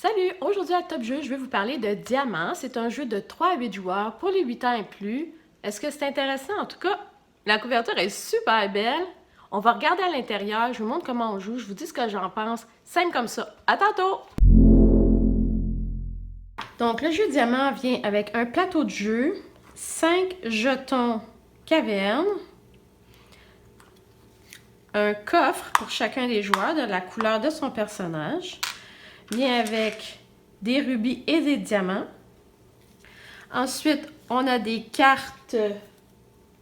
Salut! Aujourd'hui à Top Jeu, je vais vous parler de Diamant. C'est un jeu de 3 à 8 joueurs pour les 8 ans et plus. Est-ce que c'est intéressant? En tout cas, la couverture est super belle. On va regarder à l'intérieur, je vous montre comment on joue, je vous dis ce que j'en pense. Simple comme ça. À tantôt! Donc, le jeu Diamant vient avec un plateau de jeu, 5 jetons caverne, un coffre pour chacun des joueurs de la couleur de son personnage, vient avec des rubis et des diamants. Ensuite, on a des cartes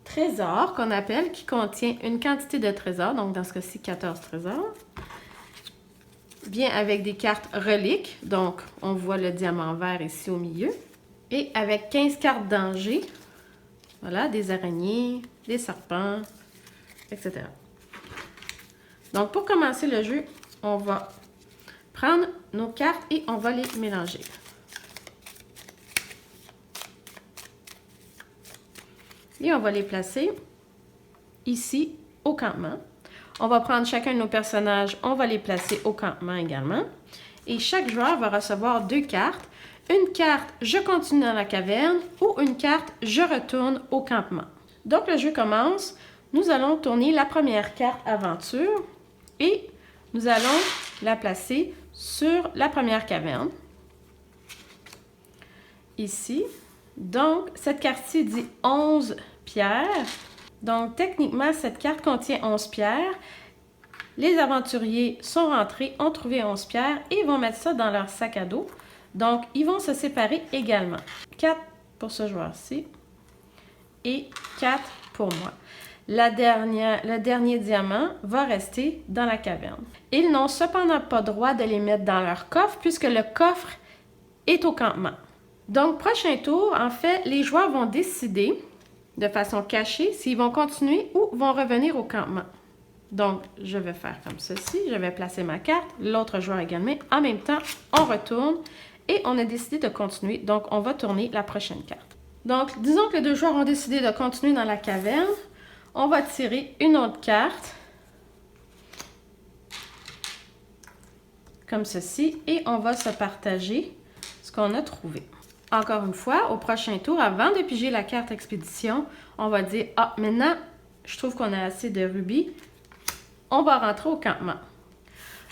trésors qu'on appelle, qui contient une quantité de trésors, donc dans ce cas-ci 14 trésors. Vient avec des cartes reliques, donc on voit le diamant vert ici au milieu. Et avec 15 cartes danger, voilà, des araignées, des serpents, etc. Donc pour commencer le jeu, on va prendre nos cartes et on va les mélanger. Et on va les placer ici au campement. On va prendre chacun de nos personnages, on va les placer au campement également. Et chaque joueur va recevoir 2 cartes. Une carte « Je continue dans la caverne » ou une carte « Je retourne au campement ». Donc le jeu commence. Nous allons tourner la première carte « Aventure » et nous allons la placer sur la première caverne. Ici. Donc, cette carte-ci dit 11 pierres. Donc, techniquement, cette carte contient 11 pierres. Les aventuriers sont rentrés, ont trouvé 11 pierres et vont mettre ça dans leur sac à dos. Donc, ils vont se séparer également. 4 pour ce joueur-ci et 4 pour moi. Le dernier diamant va rester dans la caverne. Ils n'ont cependant pas droit de les mettre dans leur coffre puisque le coffre est au campement. Donc, prochain tour, en fait, les joueurs vont décider de façon cachée s'ils vont continuer ou vont revenir au campement. Donc, je vais faire comme ceci. Je vais placer ma carte, l'autre joueur également. En même temps, on retourne et on a décidé de continuer. Donc, on va tourner la prochaine carte. Donc, disons que les deux joueurs ont décidé de continuer dans la caverne. On va tirer une autre carte. Comme ceci. Et on va se partager ce qu'on a trouvé. Encore une fois, au prochain tour, avant de piger la carte expédition, on va dire « Ah, maintenant, je trouve qu'on a assez de rubis. On va rentrer au campement. »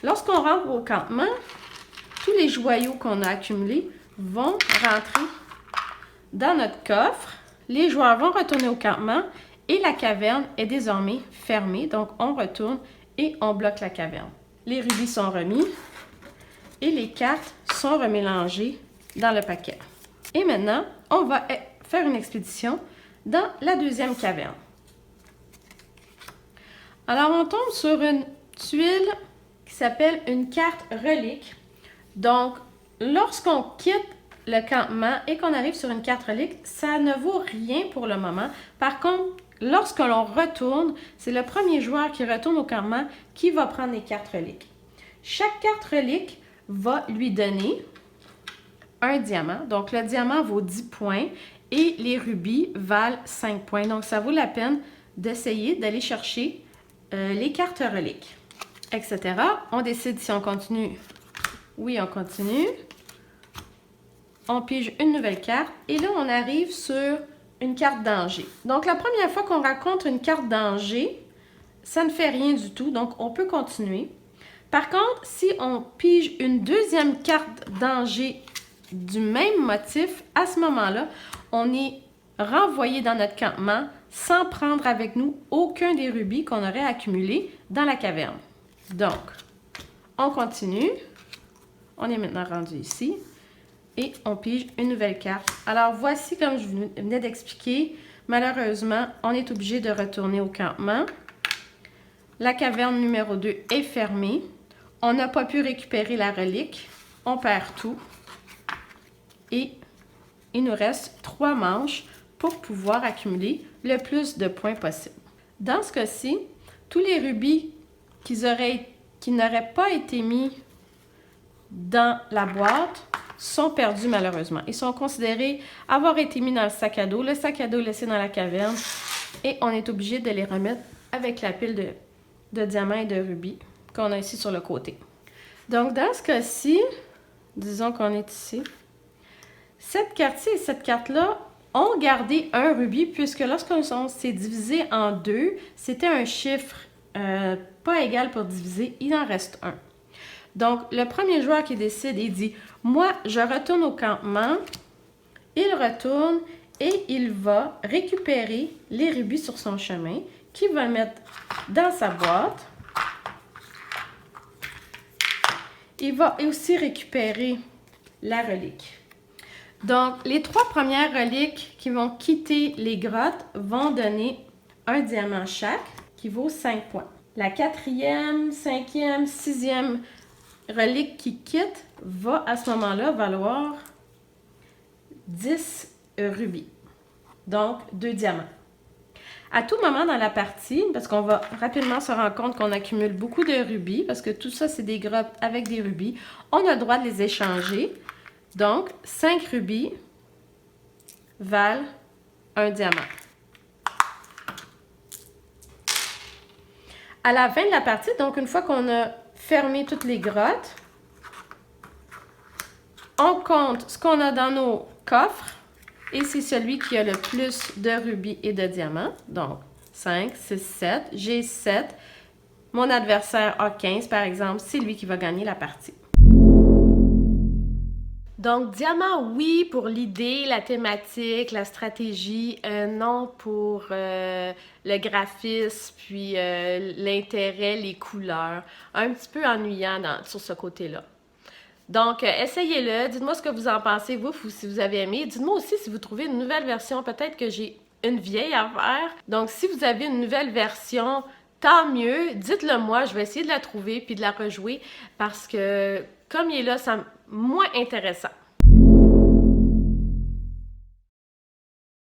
Lorsqu'on rentre au campement, tous les joyaux qu'on a accumulés vont rentrer dans notre coffre. Les joueurs vont retourner au campement et la caverne est désormais fermée. Donc, on retourne et on bloque la caverne. Les rubis sont remis et les cartes sont remélangées dans le paquet. Et maintenant, on va faire une expédition dans la deuxième caverne. Alors, on tombe sur une tuile qui s'appelle une carte relique. Donc, lorsqu'on quitte le campement et qu'on arrive sur une carte relique, ça ne vaut rien pour le moment. Par contre, lorsque l'on retourne, c'est le premier joueur qui retourne au campement qui va prendre les cartes reliques. Chaque carte relique va lui donner un diamant. Donc, le diamant vaut 10 points et les rubis valent 5 points. Donc, ça vaut la peine d'essayer d'aller chercher les cartes reliques, etc. On décide si on continue. Oui, on continue. On pige une nouvelle carte et là, on arrive sur une carte danger. Donc, la première fois qu'on rencontre une carte danger, ça ne fait rien du tout. Donc, on peut continuer. Par contre, si on pige une deuxième carte danger du même motif, à ce moment-là, on est renvoyé dans notre campement sans prendre avec nous aucun des rubis qu'on aurait accumulés dans la caverne. Donc, on continue. On est maintenant rendu ici. Et on pige une nouvelle carte. Alors, voici, comme je vous venais d'expliquer, malheureusement, on est obligé de retourner au campement. La caverne numéro 2 est fermée. On n'a pas pu récupérer la relique. On perd tout. Et il nous reste 3 manches pour pouvoir accumuler le plus de points possible. Dans ce cas-ci, tous les rubis qui n'auraient pas été mis dans la boîte sont perdus malheureusement. Ils sont considérés avoir été mis dans le sac à dos laissé dans la caverne et on est obligé de les remettre avec la pile de diamants et de rubis qu'on a ici sur le côté. Donc, dans ce cas-ci, Disons qu'on est ici. Cette carte-ci et cette carte-là ont gardé un rubis puisque lorsqu'on s'est divisé en deux, c'était un chiffre pas égal pour diviser, il en reste un. Donc, le premier joueur qui décide, il dit « Moi, je retourne au campement. » Il retourne et il va récupérer les rubis sur son chemin qu'il va mettre dans sa boîte. Il va aussi récupérer la relique. Donc, les 3 premières reliques qui vont quitter les grottes vont donner un diamant chaque qui vaut 5 points. La 4e, 5e, 6e relique qui quitte va à ce moment-là valoir 10 rubis. Donc, 2 diamants. À tout moment dans la partie, parce qu'on va rapidement se rendre compte qu'on accumule beaucoup de rubis, parce que tout ça, c'est des grottes avec des rubis, on a le droit de les échanger. Donc, 5 rubis valent un diamant. À la fin de la partie, donc une fois qu'on a fermé toutes les grottes, on compte ce qu'on a dans nos coffres et c'est celui qui a le plus de rubis et de diamants. Donc, 5, 6, 7. J'ai 7. Mon adversaire a 15, par exemple. C'est lui qui va gagner la partie. Donc, diamant, oui, pour l'idée, la thématique, la stratégie, non pour le graphisme, puis l'intérêt, les couleurs. Un petit peu ennuyant sur ce côté-là. Donc, essayez-le. Dites-moi ce que vous en pensez, vous, si vous avez aimé. Dites-moi aussi si vous trouvez une nouvelle version. Peut-être que j'ai une vieille à faire. Donc, si vous avez une nouvelle version, tant mieux. Dites-le moi. Je vais essayer de la trouver puis de la rejouer parce que, comme il est là, c'est moins intéressant.